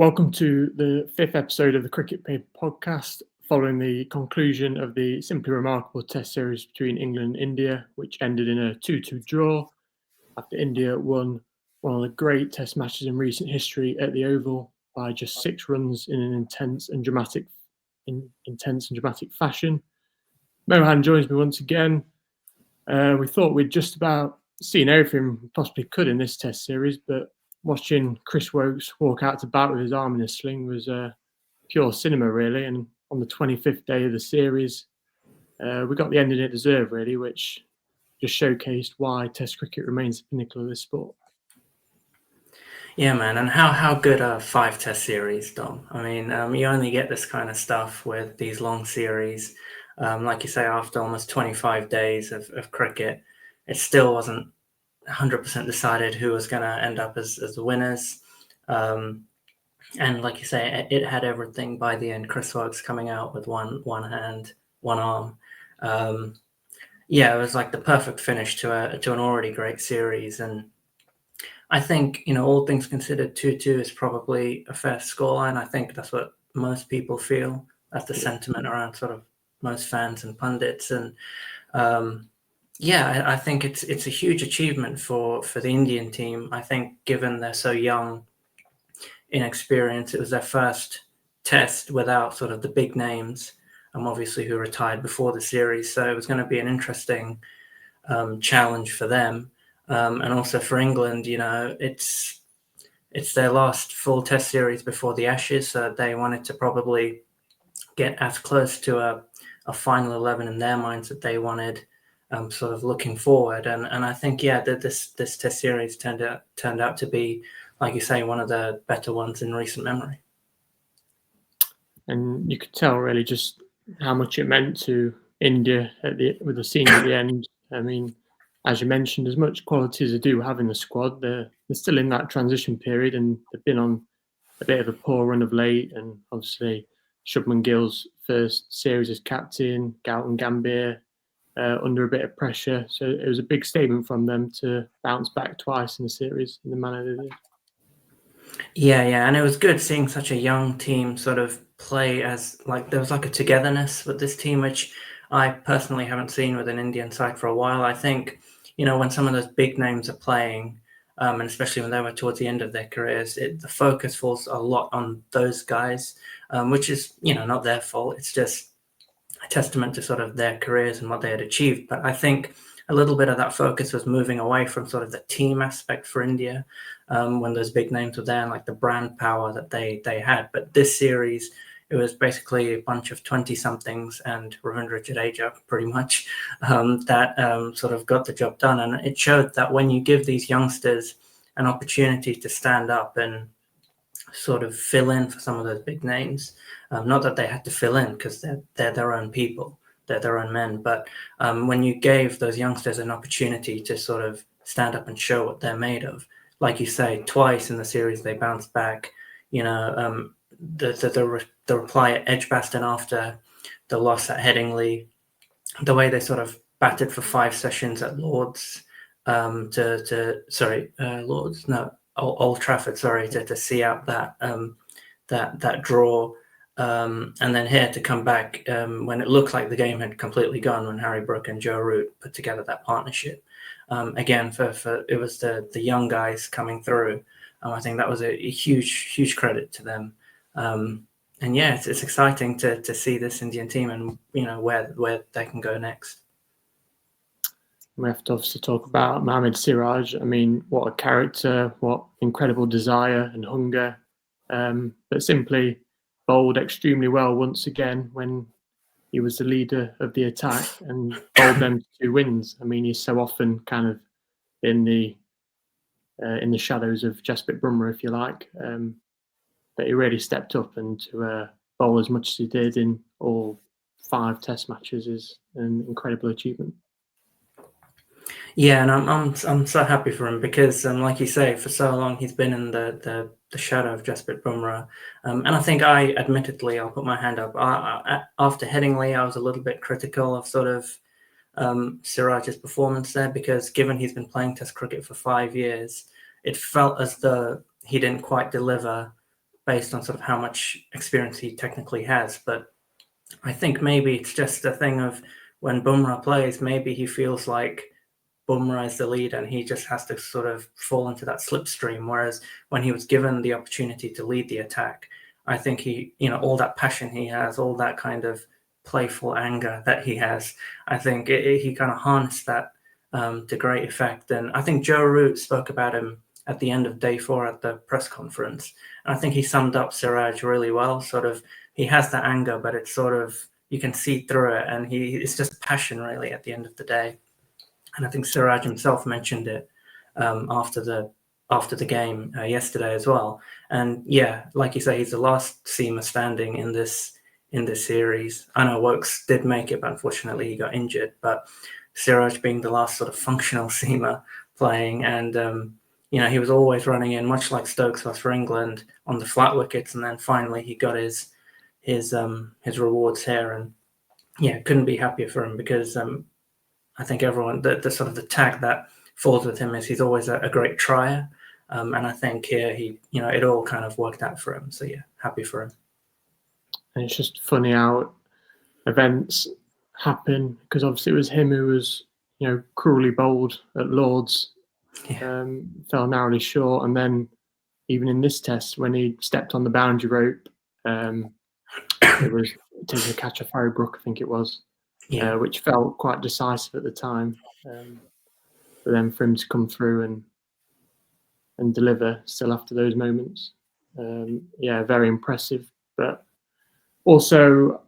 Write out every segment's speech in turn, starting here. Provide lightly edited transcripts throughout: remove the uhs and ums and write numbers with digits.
Welcome to the fifth episode of the Cricket Paper podcast, following the conclusion of the simply remarkable Test series between England and India, which ended in a 2-2 draw after India won one of the great Test matches in recent history at the Oval by just 6 runs in an intense and dramatic fashion. Mohan joins me once again. We thought we'd just about seen everything we possibly could in this Test series, but watching Chris Woakes walk out to bat with his arm in a sling was pure cinema, really. And on the 25th day of the series, we got the ending it deserved, really, which just showcased why Test cricket remains the pinnacle of this sport. Yeah, man, and how good are 5 Test series, Dom? I mean, you only get this kind of stuff with these long series. Like you say, after almost 25 days of cricket, it still wasn't 100% decided who was going to end up as the winners. And like you say, it had everything by the end. Chris Woakes coming out with one hand, one arm. Yeah, it was like the perfect finish to an already great series. And I think, all things considered, 2-2 is probably a fair scoreline. I think that's what most people feel. That's the sentiment around sort of most fans and pundits. And I think it's a huge achievement for the Indian team. I think given they're so young, inexperienced, it was their first Test without sort of the big names, obviously who retired before the series. So it was going to be an interesting challenge for them. And also for England, it's their last full Test series before the Ashes, so they wanted to probably get as close to a final 11 in their minds that they wanted, sort of looking forward. And I think, that this Test series turned out to be, like you say, one of the better ones in recent memory. And you could tell really just how much it meant to India with the scene at the end. I mean, as you mentioned, as much quality as they do have in the squad, they're still in that transition period, and they've been on a bit of a poor run of late. And obviously, Shubman Gill's first series as captain, Gautam Gambhir under a bit of pressure. So it was a big statement from them to bounce back twice in the series in the manner they did. Yeah, and it was good seeing such a young team sort of play as there was like a togetherness with this team, which I personally haven't seen with an Indian side for a while. I think, when some of those big names are playing, and especially when they were towards the end of their careers, the focus falls a lot on those guys, which is, not their fault. It's just a testament to sort of their careers and what they had achieved. But I think a little bit of that focus was moving away from sort of the team aspect for India, when those big names were there and like the brand power that they had. But this series, it was basically a bunch of 20-somethings and Ravindra Jadeja, pretty much, that sort of got the job done. And it showed that when you give these youngsters an opportunity to stand up and sort of fill in for some of those big names, not that they had to fill in because they're their own people, they're their own men, but when you gave those youngsters an opportunity to sort of stand up and show what they're made of, like you say, twice in the series they bounced back. The reply at Edgbaston after the loss at Headingley, the way they sort of batted for 5 sessions at Lords, Old Trafford, to see out that draw, and then here to come back when it looked like the game had completely gone, when Harry Brook and Joe Root put together that partnership. Again, for it was the young guys coming through. I think that was a huge credit to them. And it's exciting to see this Indian team and where they can go next. We have to obviously talk about Mohammad Siraj. I mean, what a character, what incredible desire and hunger, but simply bowled extremely well once again when he was the leader of the attack and bowled them to 2 wins. I mean, he's so often kind of in the shadows of Jasprit Bumrah, if you like, but he really stepped up, and to bowl as much as he did in all 5 Test matches is an incredible achievement. Yeah, and I'm so happy for him because, like you say, for so long he's been in the shadow of Jasprit Bumrah, and I think admittedly, I'll put my hand up. After Headingley, I was a little bit critical of sort of Siraj's performance there, because given he's been playing Test cricket for 5 years, it felt as though he didn't quite deliver based on sort of how much experience he technically has. But I think maybe it's just a thing of when Bumrah plays, maybe he feels like Bumrah is the lead and he just has to sort of fall into that slipstream. Whereas when he was given the opportunity to lead the attack, I think he, all that passion he has, all that kind of playful anger that he has, I think he kind of harnessed that to great effect. And I think Joe Root spoke about him at the end of day 4 at the press conference. And I think he summed up Siraj really well. Sort of, he has that anger, but it's sort of, you can see through it, and it's just passion really at the end of the day. And I think Siraj himself mentioned it after the game yesterday as well. And yeah, like you say, he's the last seamer standing in this series. I know Woakes did make it, but unfortunately he got injured. But Siraj being the last sort of functional seamer playing, and he was always running in, much like Stokes was for England, on the flat wickets, and then finally he got his rewards here, and yeah, couldn't be happier for him, because I think everyone, the sort of the tag that falls with him is he's always a great trier, and I think here it all kind of worked out for him. So yeah, happy for him. And it's just funny how events happen, because obviously it was him who was cruelly bowled at Lords, fell narrowly short, and then even in this test when he stepped on the boundary rope, it was taking a catch off Harry Brook, I think it was. Which felt quite decisive at the time, but then for him to come through and deliver still after those moments, very impressive. But also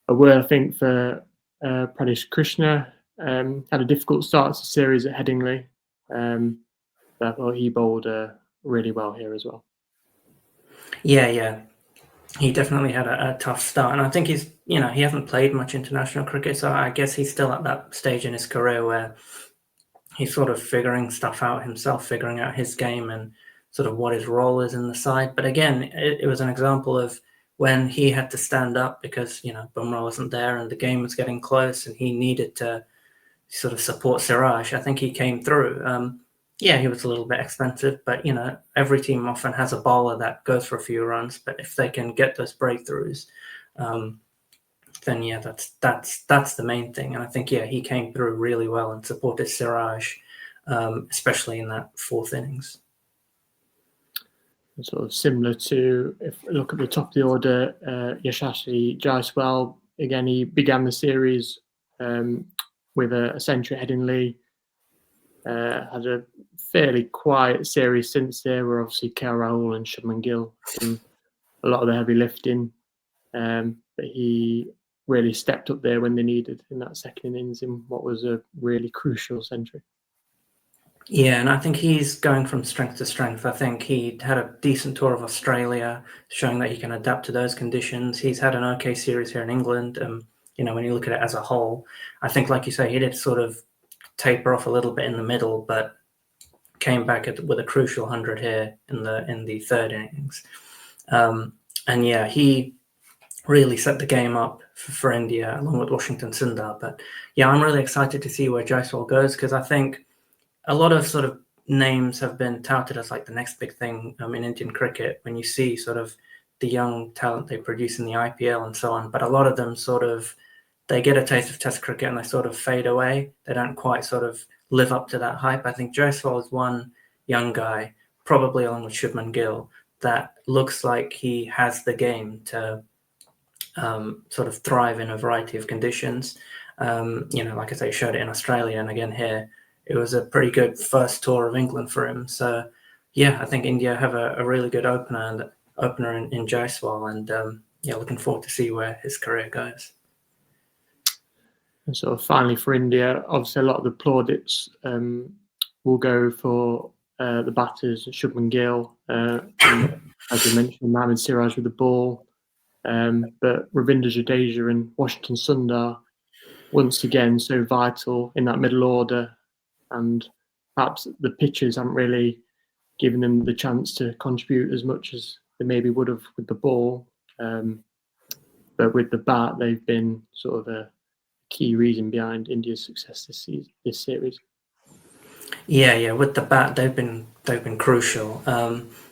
a word, I think, for Pradesh Krishna. Had a difficult start to the series at Headingley, but he bowled really well here as well. Yeah. He definitely had a tough start, and I think he hasn't played much international cricket, so I guess he's still at that stage in his career where he's sort of figuring stuff out himself, figuring out his game and sort of what his role is in the side. But again, it was an example of when he had to stand up because Bumrah wasn't there and the game was getting close, and he needed to sort of support Siraj. I think he came through. He was a little bit expensive, but every team often has a bowler that goes for a few runs. But if they can get those breakthroughs, then that's the main thing. And I think he came through really well and supported Siraj, especially in that 4th innings. Sort of similar to, if we look at the top of the order, Yashasvi Jaiswal, again, he began the series with a century at Headingley. Had a fairly quiet series since there, where obviously KL Rahul and Shubman Gill done a lot of the heavy lifting, but he really stepped up there when they needed in that second innings in what was a really crucial century. Yeah, and I think he's going from strength to strength. I think he had a decent tour of Australia, showing that he can adapt to those conditions. He's had an okay series here in England. When you look at it as a whole, I think, like you say, he did sort of taper off a little bit in the middle, but came back with a crucial 100 here in the 3rd innings. He really set the game up for India along with Washington Sundar. But I'm really excited to see where Jaiswal goes, because I think a lot of sort of names have been touted as like the next big thing in Indian cricket, when you see sort of the young talent they produce in the IPL and so on. But a lot of them they get a taste of Test cricket and they sort of fade away. They don't quite sort of live up to that hype. I think Jaiswal is one young guy, probably along with Shubman Gill, that looks like he has the game to sort of thrive in a variety of conditions. Like I say, showed it in Australia, and again here, it was a pretty good first tour of England for him. So I think India have a really good opener in Jaiswal, and looking forward to see where his career goes. And sort of finally for India, obviously a lot of the plaudits will go for the batters, Shubman Gill, as we mentioned, Mohammad Siraj with the ball, but Ravindra Jadeja and Washington Sundar, once again, so vital in that middle order, and perhaps the pitchers haven't really given them the chance to contribute as much as they maybe would have with the ball, but with the bat, they've been sort of a key reason behind India's success this series. Yeah, with the bat, they've been crucial.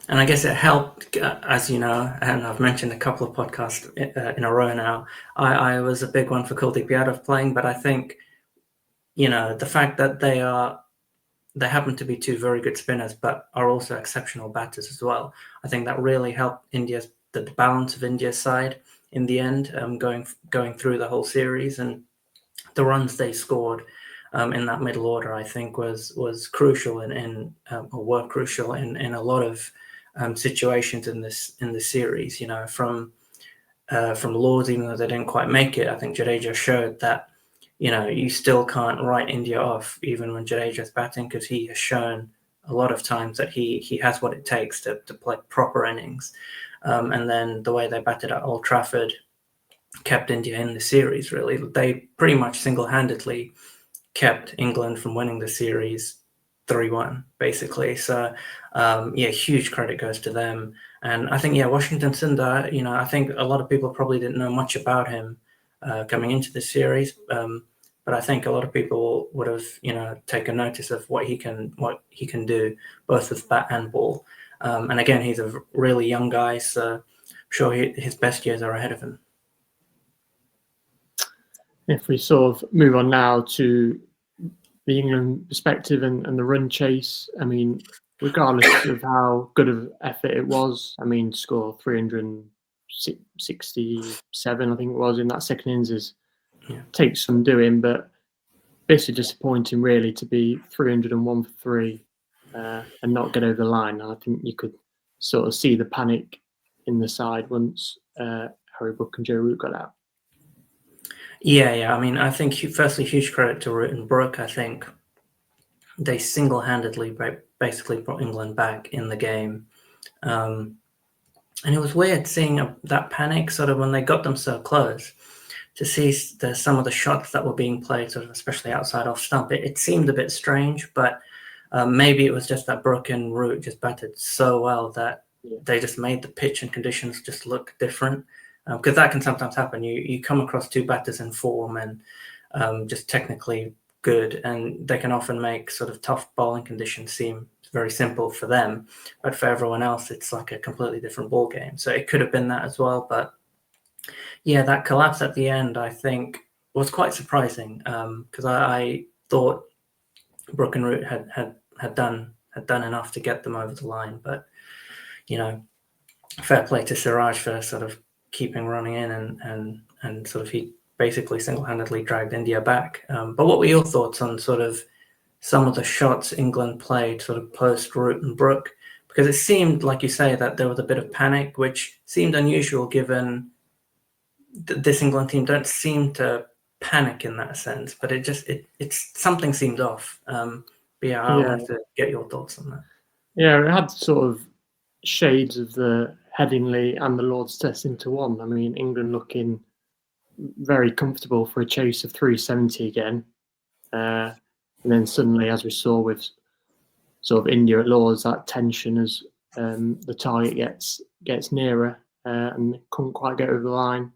And I guess it helped, as you know, and I've mentioned a couple of podcasts in a row now. I was a big one for Kuldeep Yadav playing, but I think, the fact that they happen to be two very good spinners, but are also exceptional batters as well. I think that really helped the balance of India's side in the end, going through the whole series, and the runs they scored in that middle order, I think, was crucial or were crucial in a lot of situations in this series. From Lords, even though they didn't quite make it, I think Jadeja showed that you still can't write India off even when Jadeja's batting, because he has shown a lot of times that he has what it takes to play proper innings. And then the way they batted at Old Trafford kept India in the series, really. They pretty much single-handedly kept England from winning the series 3-1, basically. So, huge credit goes to them. And I think, Washington Sundar, I think a lot of people probably didn't know much about him coming into the series. But I think a lot of people would have, taken notice of what he can do, both with bat and ball. And again, he's a really young guy, so I'm sure his best years are ahead of him. If we sort of move on now to the England perspective and the run chase, I mean, regardless of how good of effort it was, I mean, score 367, I think it was, in that second innings takes some doing, but basically disappointing, really, to be 301 for 3 and not get over the line. And I think you could sort of see the panic in the side once Harry Brook and Joe Root got out. Yeah. I mean, I think firstly, huge credit to Root and Brook. I think they single-handedly basically brought England back in the game. And it was weird seeing that panic sort of when they got them so close, to see some of the shots that were being played, sort of especially outside off stump. It seemed a bit strange, but maybe it was just that Brook and Root just batted so well that they just made the pitch and conditions just look different. Because that can sometimes happen. You come across two batters in form and just technically good, and they can often make sort of tough bowling conditions seem very simple for them, but for everyone else, it's like a completely different ball game. So it could have been that as well. But that collapse at the end, I think, was quite surprising, because I thought Brook and Root had done enough to get them over the line. But fair play to Siraj for sort of keeping running in, and sort of he basically single-handedly dragged India back. But what were your thoughts on sort of some of the shots England played sort of post Root and Brook? Because it seemed, like you say, that there was a bit of panic, which seemed unusual given this England team don't seem to panic in that sense. But it's something seemed off. I wanted to get your thoughts on that. Yeah, it had sort of shades of the Headingley and the Lord's Test into one. I mean, England looking very comfortable for a chase of 370 again. And then suddenly, as we saw with sort of India at Lord's, that tension as the target gets nearer and couldn't quite get over the line.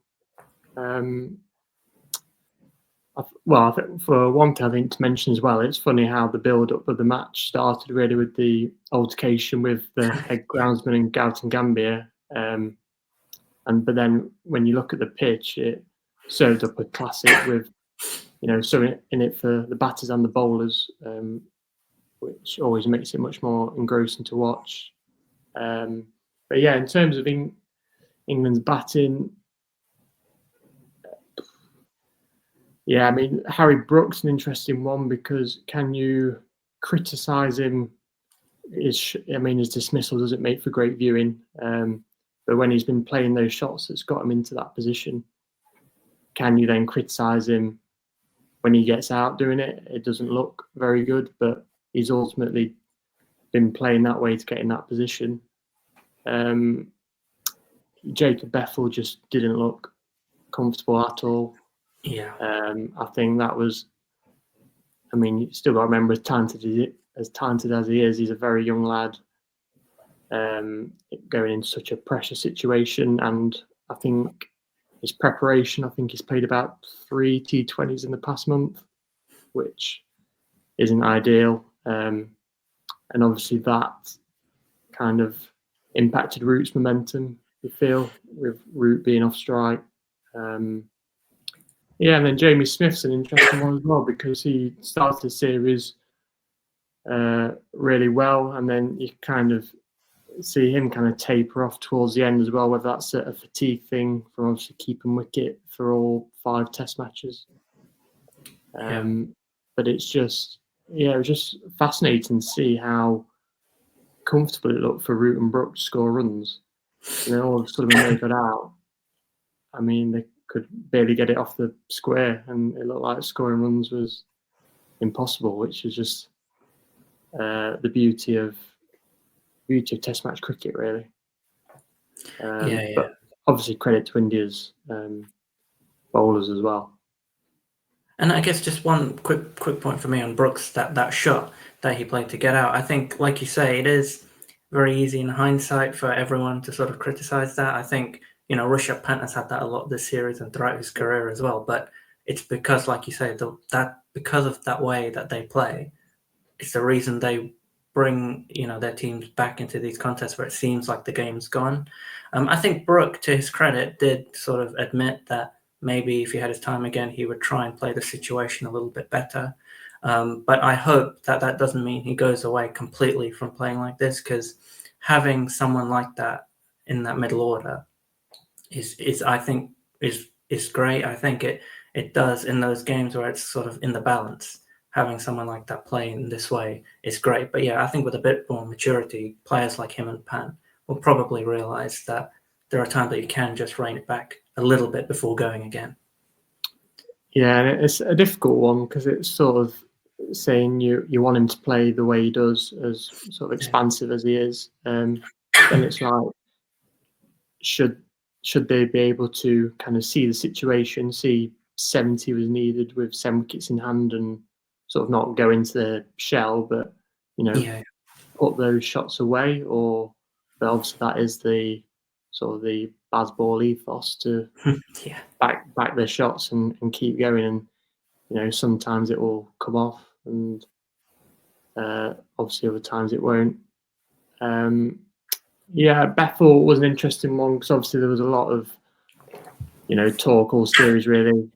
I think for one thing, I think to mention as well, it's funny how the build-up of the match started really with the altercation with the head groundsman and Gautam Gambhir. But then when you look at the pitch, it served up a classic with, something in it for the batters and the bowlers, which always makes it much more engrossing to watch. But yeah, in terms of England's batting, I mean, Harry Brook's an interesting one, because can you criticise him? His dismissal doesn't make for great viewing. But when he's been playing those shots that's got him into that position, can you then criticise him when he gets out doing it? It doesn't look very good, but he's ultimately been playing that way to get in that position. Jacob Bethel just didn't look comfortable at all. Yeah. I think that was, you still got to remember, as talented as he is, he's a very young lad going into such a pressure situation. And I think his preparation, he's played about 3 T20s in the past month, which isn't ideal. And obviously that kind of impacted Root's momentum, you feel, with Root being off strike. Yeah, and then Jamie Smith's an interesting one as well, because he started the series really well, and then you kind of see him kind of taper off towards the end as well, whether that's a fatigue thing from obviously keeping wicket for all 5 Test matches. But it's just, it was just fascinating to see how comfortable it looked for Root and Brook to score runs. And then all of a sudden when they got out, I mean, they could barely get it off the square, and it looked like scoring runs was impossible, which is just the beauty of Test match cricket, really. But obviously credit to India's bowlers as well. And I guess just one quick point for me on Brooks, that shot that he played to get out. I think, like you say, it is very easy in hindsight for everyone to sort of criticize that. I think, Rishabh Pant has had that a lot this series and throughout his career as well. But it's because, like you say, because of that way that they play, it's the reason they bring, their teams back into these contests where it seems like the game's gone. I think Brook, to his credit, did sort of admit that maybe if he had his time again, he would try and play the situation a little bit better. But I hope that doesn't mean he goes away completely from playing like this, because having someone like that in that middle order is I think is great. I think it does in those games where it's sort of in the balance. Having someone like that play in this way is great. But yeah, I think with a bit more maturity, players like him and Pan will probably realize that there are times that you can just rein it back a little bit before going again. Yeah, and it's a difficult one, because it's sort of saying you want him to play the way he does, as sort of expansive as he is. Then it's like, should they be able to kind of see the situation, see 70 was needed with 7 wickets in hand, and sort of not go into the shell, but put those shots away? Or, but obviously that is the sort of the Bazball ethos, to back their shots and keep going. And sometimes it will come off, and obviously other times it won't. Bethel was an interesting one, because obviously there was a lot of talk all series, really.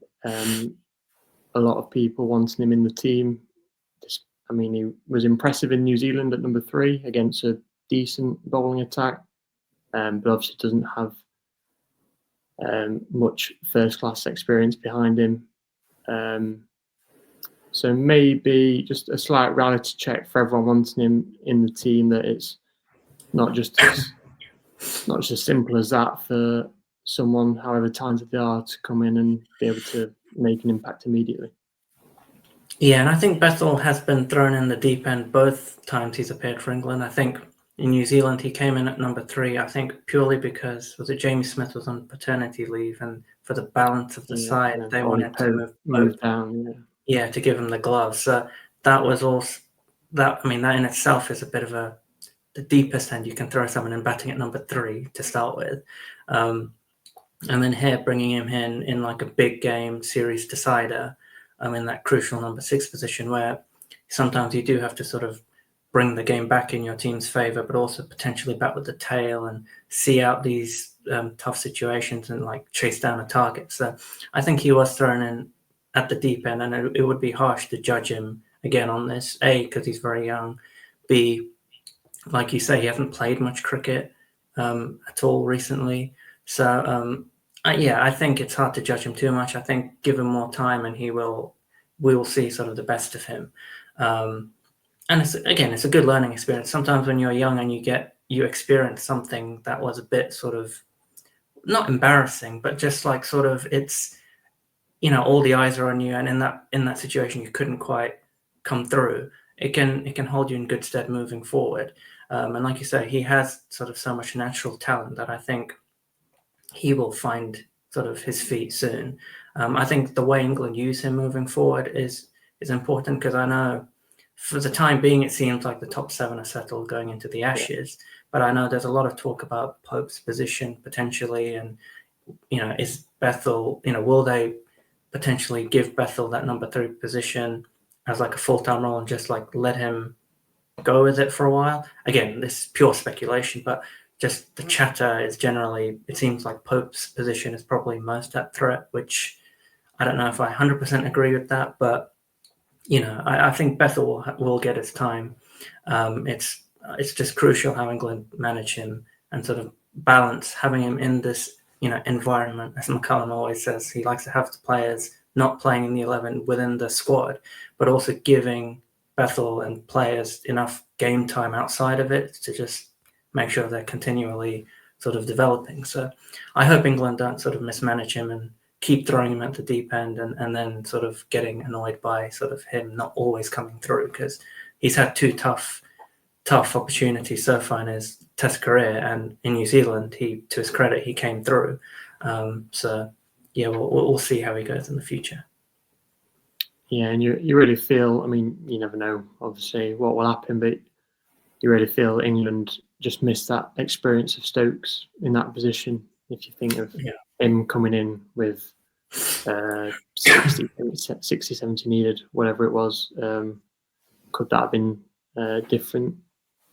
A lot of people wanting him in the team. I mean, he was impressive in New Zealand at number 3 against a decent bowling attack, but obviously doesn't have much first-class experience behind him. So maybe just a slight reality check for everyone wanting him in the team, that it's not just as simple as that for someone, however talented they are, to come in and be able to make an impact immediately. Yeah, and I think Bethel has been thrown in the deep end both times he's appeared for England. I think in New Zealand he came in at number 3, I think purely because Jamie Smith was on paternity leave, and for the balance of the side, they wanted to move down. To give him the gloves. So that was also that in itself is a bit of the deepest end you can throw someone in, batting at number 3 to start with. And then here bringing him in like a big game series decider, in that crucial number 6 position, where sometimes you do have to sort of bring the game back in your team's favour, but also potentially bat with the tail and see out these tough situations and like chase down a target. So I think he was thrown in at the deep end, and it would be harsh to judge him again on this. A, because he's very young. B, like you say, he hasn't played much cricket at all recently. So I think it's hard to judge him too much. I think give him more time, and we will see sort of the best of him. And it's a good learning experience. Sometimes when you're young and you experience something that was a bit sort of not embarrassing, but just like sort of it's, all the eyes are on you, and in that situation you couldn't quite come through. It can hold you in good stead moving forward. And like you say, he has sort of so much natural talent that I think he will find sort of his feet soon. I think the way England use him moving forward is important, because I know for the time being it seems like the top 7 are settled going into the Ashes, but I know there's a lot of talk about Pope's position potentially, and is Bethel, will they potentially give Bethel that number 3 position as like a full-time role and just like let him go with it for a while? Again, this is pure speculation, but just the chatter is generally, it seems like Pope's position is probably most at threat, which I don't know if I 100% agree with that, but I think Bethel will get his time. It's just crucial how England manage him and sort of balance having him in this environment. As McCullum always says, he likes to have the players not playing in the 11 within the squad, but also giving Bethel and players enough game time outside of it to just make sure they're continually sort of developing. So I hope England don't sort of mismanage him and keep throwing him at the deep end and then sort of getting annoyed by sort of him not always coming through, because he's had two tough opportunities so far in his Test career, and in New Zealand, to his credit, he came through. So yeah, we'll see how he goes in the future. Yeah, and you really feel, I mean, you never know, obviously, what will happen, but you really feel England just missed that experience of Stokes in that position. If you think of him coming in with 60, 70 needed, whatever it was, could that have been different?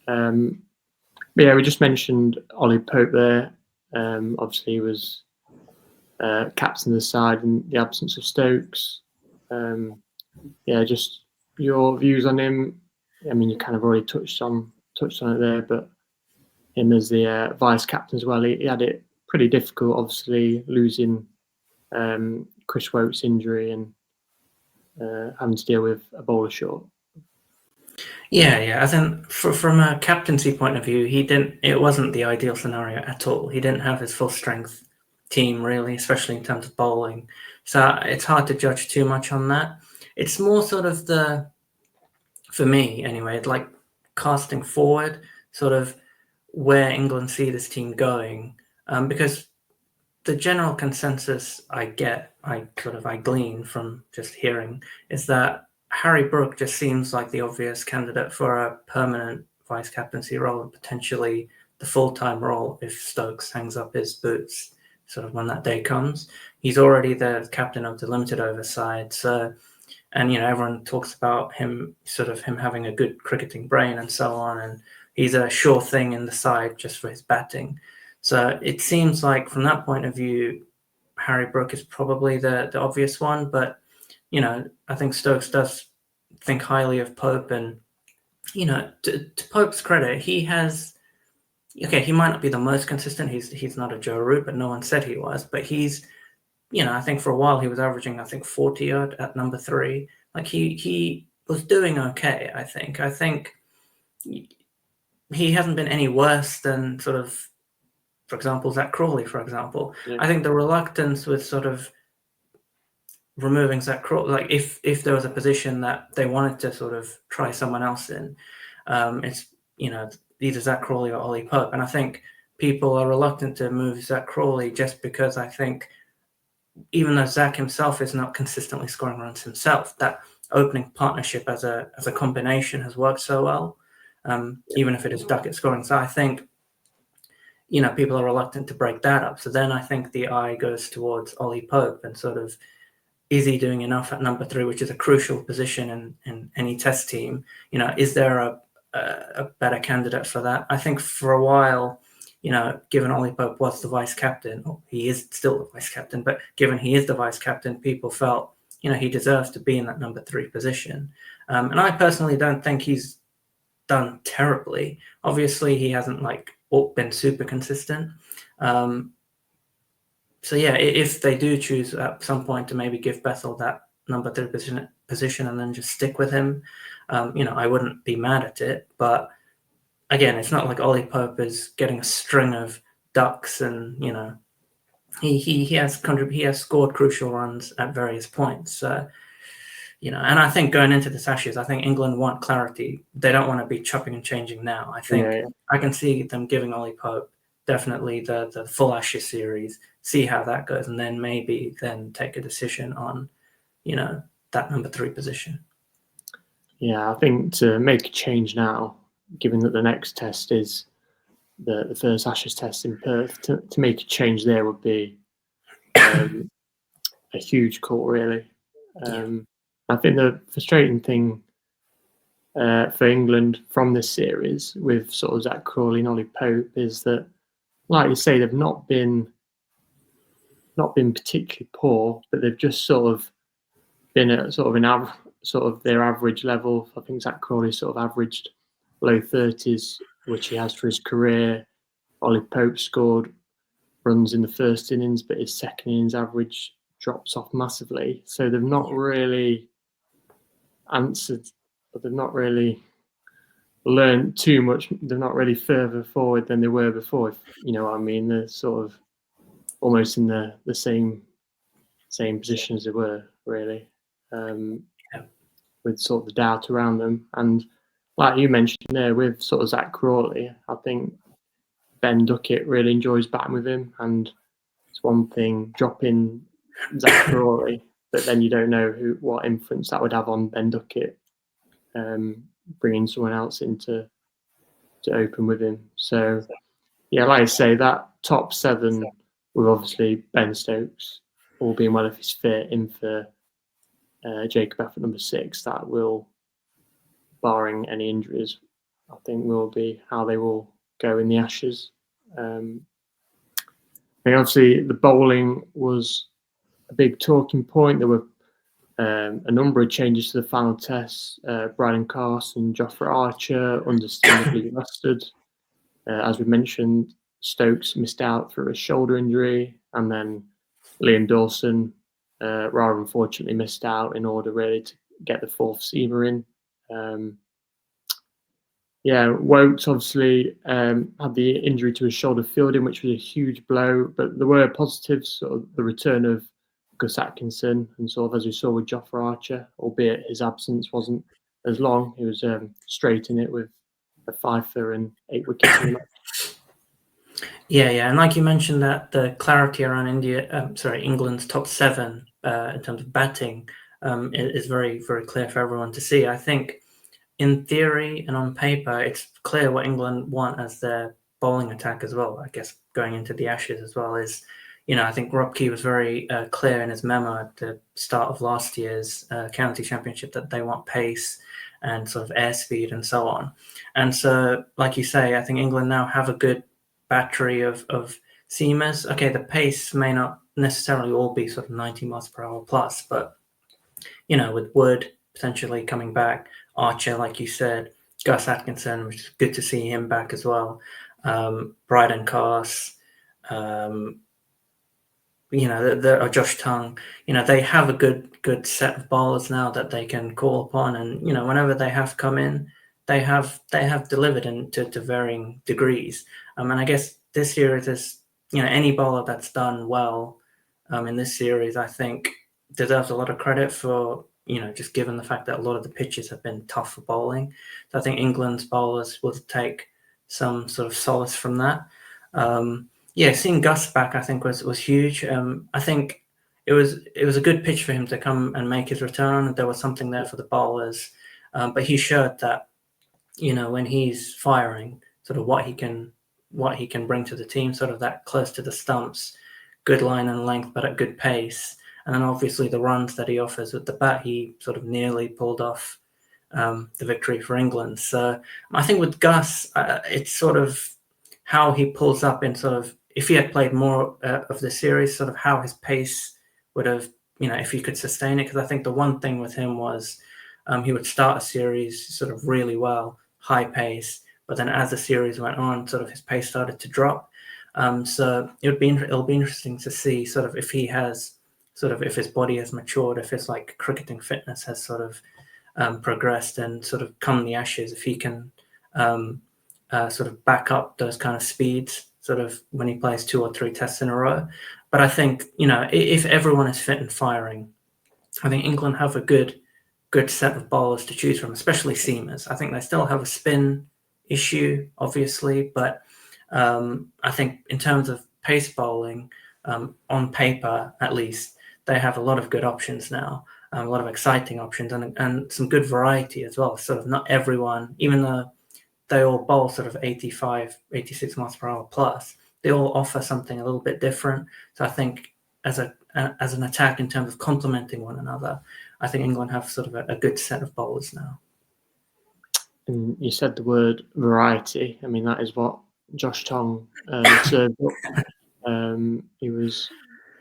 But yeah, we just mentioned Ollie Pope there. Obviously, he was captain of the side in the absence of Stokes. Yeah, just your views on him. I mean, you kind of already touched on it there, but him as the vice captain as well, he had it pretty difficult, obviously losing Chris Woakes' injury and having to deal with a bowler short. Yeah. I think from a captaincy point of view, it wasn't the ideal scenario at all. He didn't have his full strength team really, especially in terms of bowling. So it's hard to judge too much on that. It's more sort of for me anyway, like casting forward, sort of where England see this team going, because the general consensus I glean from just hearing is that Harry Brook just seems like the obvious candidate for a permanent vice captaincy role and potentially the full-time role if Stokes hangs up his boots sort of when that day comes. He's already the captain of the limited over side, so, and everyone talks about him having a good cricketing brain and so on, and he's a sure thing in the side just for his batting. So it seems like from that point of view, Harry Brook is probably the obvious one, but I think Stokes does think highly of Pope, and to Pope's credit, he might not be the most consistent. He's not a Joe Root, but no one said he was. But he's, I think for a while he was averaging 40 odd at number 3. Like he was doing okay. I think he hasn't been any worse than sort of, for example, Zach Crawley, for example. Yeah. I think the reluctance with sort of removing Zach Crawley, like if there was a position that they wanted to sort of try someone else in, it's, either Zach Crawley or Ollie Pope. And I think people are reluctant to move Zach Crawley just because I think even though Zach himself is not consistently scoring runs himself, that opening partnership as a combination has worked so well, even if it is Duckett scoring. So I think, people are reluctant to break that up. So then I think the eye goes towards Ollie Pope and sort of, is he doing enough at number 3, which is a crucial position in any Test team? Is there a better candidate for that? I think for a while, given Ollie Pope was the vice captain, or he is still the vice captain, but given he is the vice captain, people felt, he deserves to be in that number 3 position. And I personally don't think he's done terribly. Obviously, he hasn't been super consistent. So yeah, if they do choose at some point to maybe give Bethel that number 3 position and then just stick with him, I wouldn't be mad at it. But again, it's not like Ollie Pope is getting a string of ducks, and he has scored crucial runs at various points. So, and I think going into this Ashes, I think England want clarity. They don't want to be chopping and changing now. I think I can see them giving Ollie Pope definitely the full Ashes series, see how that goes, and then maybe take a decision on, that number 3 position. Yeah, I think to make a change now, given that the next test is the first Ashes test in Perth, to make a change there would be a huge call, really. I think the frustrating thing for England from this series with sort of Zach Crawley and Ollie Pope is that like you say, they've not been particularly poor, but they've just sort of been at sort of their average level. I think Zach Crawley sort of averaged low 30s, which he has for his career. Ollie Pope scored runs in the first innings, but his second innings average drops off massively. So they've not really answered, but they've not really learned too much. They're not really further forward than they were before, if you know what I mean. They're sort of almost in the same position as they were, really, with sort of the doubt around them. And like you mentioned there, with sort of Zach Crawley, I think Ben Duckett really enjoys batting with him, and it's one thing dropping Zach Crawley, but then you don't know what influence that would have on Ben Duckett, bringing someone else in to open with him. So yeah, like I say, that top 7 with obviously Ben Stokes, all being well if he's fit, in for Jacob F at number 6, that will, barring any injuries, I think will be how they will go in the Ashes. I mean, obviously the bowling was a big talking point. There were a number of changes to the final test. Brydon Carson, Jofra Archer, understandably rested. As we mentioned, Stokes missed out through a shoulder injury, and then Liam Dawson rather unfortunately missed out in order really to get the 4th seamer in. Woakes obviously had the injury to his shoulder fielding, which was a huge blow, but there were positives, sort of the return of Gus Atkinson, and sort of as we saw with Jofra Archer, albeit his absence wasn't as long. He was straight in it with a fifer and 8 wickets in the match. Yeah, and like you mentioned, that the clarity around England's top 7 in terms of batting is very, very clear for everyone to see. I think in theory and on paper, it's clear what England want as their bowling attack as well. I guess going into the Ashes as well is, I think Rob Key was very clear in his memo at the start of last year's county championship that they want pace and sort of airspeed and so on. And so, like you say, I think England now have a good battery of seamers. Okay, the pace may not necessarily all be sort of 90 miles per hour plus, but with Wood potentially coming back, Archer, like you said, Gus Atkinson, which is good to see him back as well. Brydon Carse, Josh Tongue, they have a good set of bowlers now that they can call upon, and whenever they have come in, they have delivered to varying degrees. And I guess this year is any bowler that's done well in this series, I think deserves a lot of credit for just given the fact that a lot of the pitches have been tough for bowling. So I think England's bowlers will take some sort of solace from that. Seeing Gus back, I think was huge. I think it was a good pitch for him to come and make his return. There was something there for the bowlers, but he showed that when he's firing, sort of what he can bring to the team, sort of that close to the stumps, good line and length, but at good pace. And then obviously the runs that he offers with the bat, he sort of nearly pulled off the victory for England. So I think with Gus, it's sort of how he pulls up in sort of, if he had played more of the series, sort of how his pace would have, if he could sustain it. Because I think the one thing with him was he would start a series sort of really well, high pace, but then as the series went on, sort of his pace started to drop. So it'll be interesting to see sort of if he has sort of, if his body has matured, if his like cricketing fitness has sort of progressed, and sort of come the Ashes, if he can sort of back up those kind of speeds sort of when he plays 2 or 3 tests in a row. But I think, if everyone is fit and firing, I think England have a good set of bowlers to choose from, especially seamers. I think they still have a spin issue, obviously, but I think in terms of pace bowling, on paper at least, they have a lot of good options now, a lot of exciting options, and some good variety as well. Sort of not everyone, even though they all bowl sort of 85, 86 miles per hour plus, they all offer something a little bit different. So I think as an attack in terms of complementing one another, I think England have sort of a good set of bowlers now. And you said the word variety. I mean, that is what Josh Tong served up. He was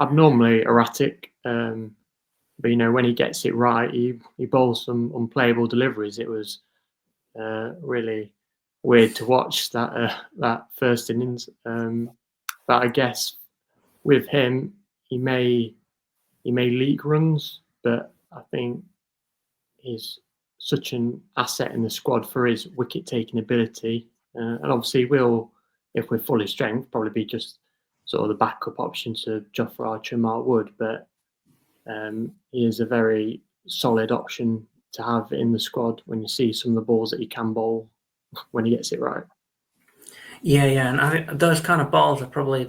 abnormally erratic, but when he gets it right, he bowls some unplayable deliveries. It was really weird to watch that first innings. But I guess with him, he may leak runs, but I think he's such an asset in the squad for his wicket taking ability. And obviously, will, if we're fully strength, probably be just sort of the backup option to Jofra Archer and Mark Wood. But he is a very solid option to have in the squad when you see some of the balls that he can bowl when he gets it right. Yeah, and those kind of balls are probably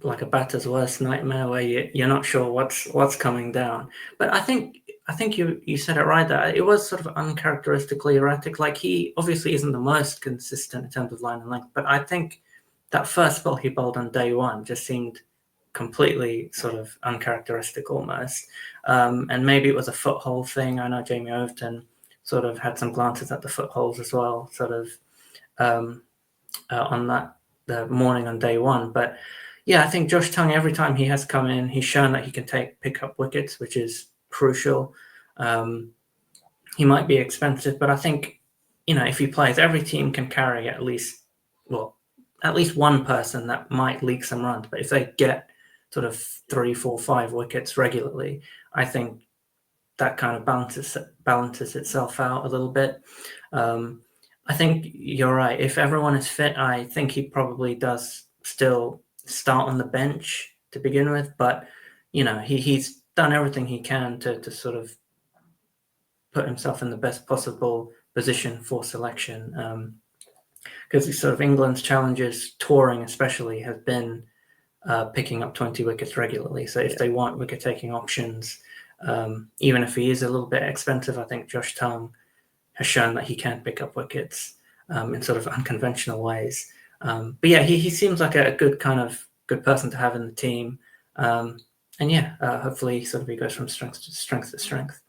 like a batter's worst nightmare, where you're not sure what's coming down. But I think you said it right there. It was sort of uncharacteristically erratic. Like, he obviously isn't the most consistent in terms of line and length, but I think that first ball he bowled on day one just seemed completely sort of uncharacteristic almost. And maybe it was a foothold thing. I know Jamie Overton sort of had some glances at the footholds as well, sort of. On the morning on day one. But yeah, I think Josh Tongue, every time he has come in, he's shown that he can pick up wickets, which is crucial. He might be expensive, but I think, if he plays, every team can carry at least one person that might leak some runs. But if they get sort of 3, 4, 5 wickets regularly, I think that kind of balances itself out a little bit. I think you're right. If everyone is fit, I think he probably does still start on the bench to begin with. But, he's done everything he can to sort of put himself in the best possible position for selection. Because sort of England's challenges, touring especially, have been picking up 20 wickets regularly. So if they want wicket-taking options, even if he is a little bit expensive, I think Josh Tongue has shown that he can pick up wickets in sort of unconventional ways. But yeah, he seems like a good person to have in the team. And yeah, hopefully sort of he goes from strength to strength.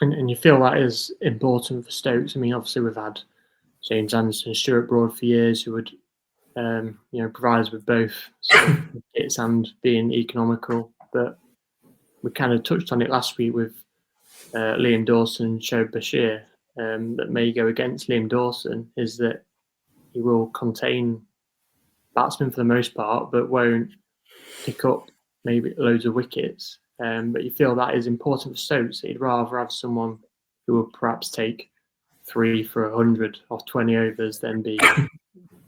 And you feel that is important for Stokes. I mean, obviously we've had James Anderson and Stuart Broad for years, who would provide us with both sort of wickets and being economical. But we kind of touched on it last week with Liam Dawson and Shoaib Bashir. That may go against Liam Dawson is that he will contain batsmen for the most part, but won't pick up maybe loads of wickets. But you feel that is important for Stokes. He'd rather have someone who will perhaps take 3 for 100 off 20 overs than be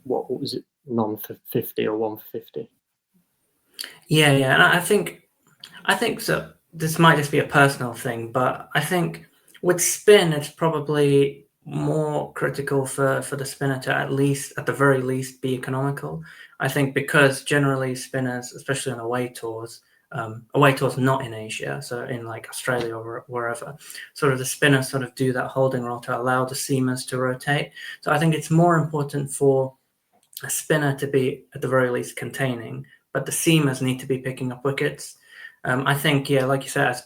what was it, none for 50 or 1 for 50. Yeah, and I think so. This might just be a personal thing, but I think with spin, it's probably more critical for the spinner to at the very least, be economical. I think because generally spinners, especially on away tours not in Asia, so in like Australia or wherever, sort of the spinners sort of do that holding role to allow the seamers to rotate. So I think it's more important for a spinner to be at the very least containing, but the seamers need to be picking up wickets. I think, like you said, as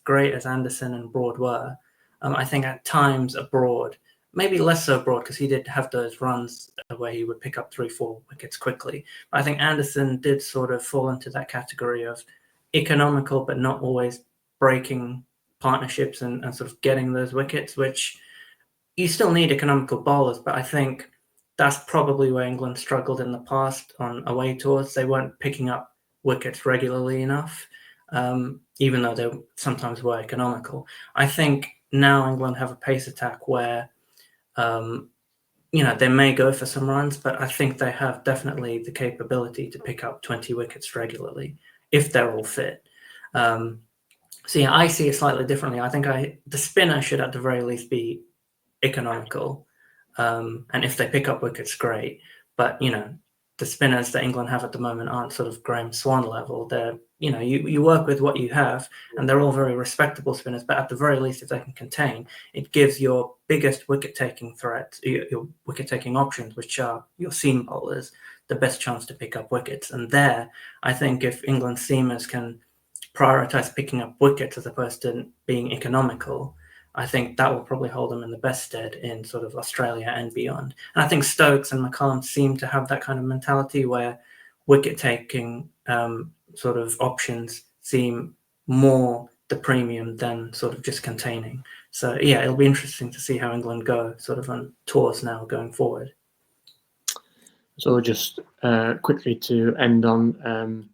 great as Anderson and Broad were, I think at times abroad, maybe less so abroad, because he did have those runs where he would pick up 3, 4 wickets quickly. But I think Anderson did sort of fall into that category of economical, but not always breaking partnerships and sort of getting those wickets, which you still need economical bowlers. But I think that's probably where England struggled in the past on away tours. They weren't picking up wickets regularly enough, even though they sometimes were economical. I think now England have a pace attack where, they may go for some runs, but I think they have definitely the capability to pick up 20 wickets regularly if they're all fit. So yeah, I see it slightly differently. I think the spinner should at the very least be economical. And if they pick up wickets, great. But, the spinners that England have at the moment aren't sort of Graham Swan level. They're, you work with what you have, and they're all very respectable spinners. But at the very least, if they can contain, it gives your biggest wicket-taking threat, your wicket-taking options, which are your seam bowlers, the best chance to pick up wickets. And there, I think if England's seamers can prioritise picking up wickets as opposed to being economical, I think that will probably hold them in the best stead in sort of Australia and beyond. And I think Stokes and McCullum seem to have that kind of mentality where wicket-taking sort of options seem more the premium than sort of just containing. So, yeah, it'll be interesting to see how England go sort of on tours now going forward. So just quickly to end on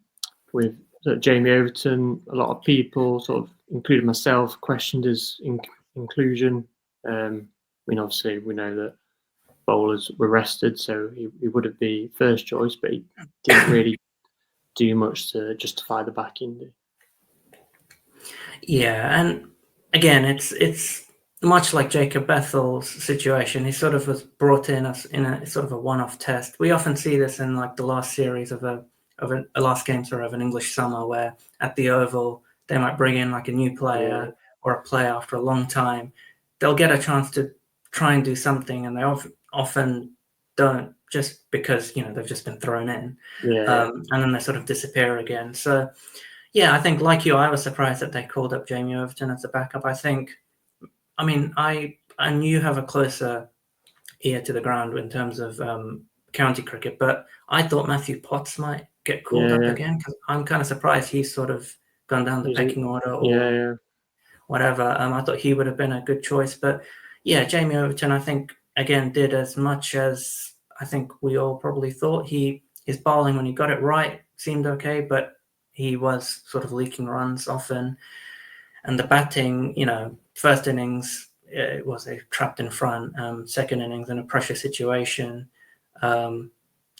with Jamie Overton, a lot of people, sort of including myself, questioned his inclusion. I mean, obviously, we know that bowlers were rested, so he would have been first choice, but he didn't really do much to justify the backing. Yeah, and again, it's much like Jacob Bethel's situation. He sort of was brought in as in a sort of a one-off test. We often see this in like the last series of a last game of an English summer, where at the Oval they might bring in like a new player or a player after a long time. They'll get a chance to try and do something, and they often don't, just because they've just been thrown in, and then they sort of disappear again. So. Yeah, I think like you, I was surprised that they called up Jamie Overton as a backup. I mean, and you have a closer ear to the ground in terms of county cricket, but I thought Matthew Potts might get called up again, because I'm kind of surprised he's sort of gone down the pecking order or whatever. I thought he would have been a good choice, but yeah, Jamie Overton, I think, again, did as much as I think we all probably thought. His bowling, when he got it right, seemed okay, but he was sort of leaking runs often. And the batting, first innings, it was a trapped in front. Second innings in a pressure situation.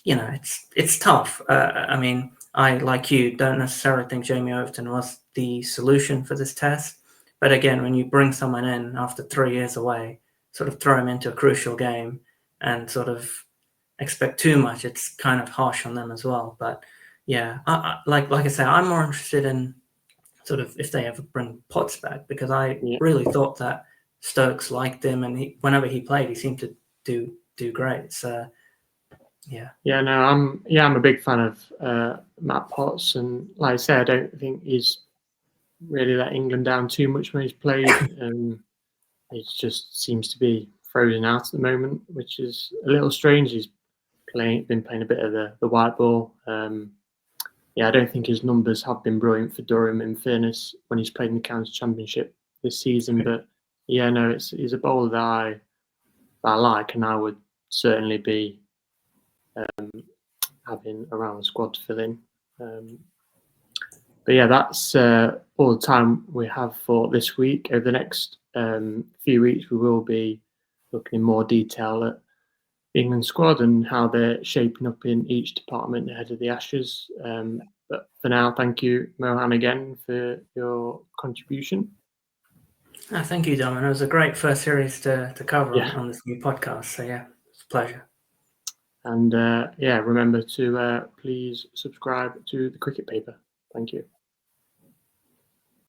It's tough. I mean, I, like you, don't necessarily think Jamie Overton was the solution for this test. But again, when you bring someone in after 3 years away, sort of throw him into a crucial game and sort of expect too much, it's kind of harsh on them as well. But yeah, like I say, I'm more interested in sort of if they ever bring Potts back, because I really thought that Stokes liked him, and whenever he played, he seemed to do great. So yeah. Yeah, no, I'm a big fan of Matt Potts, and like I said, I don't think he's really let England down too much when he's played. He just seems to be frozen out at the moment, which is a little strange. He's been playing a bit of the white ball. I don't think his numbers have been brilliant for Durham, in fairness, when he's played in the County Championship this season. But yeah, no, he's a bowler that I like, and I would certainly be having around the squad to fill in. But yeah, that's all the time we have for this week. Over the next few weeks, we will be looking in more detail at the England squad and how they're shaping up in each department ahead of the Ashes. But for now, thank you, Mohan, again for your contribution. Thank you, Dom. And it was a great first series to cover on this new podcast. So yeah, it's a pleasure. And remember to please subscribe to the Cricket Paper. Thank you.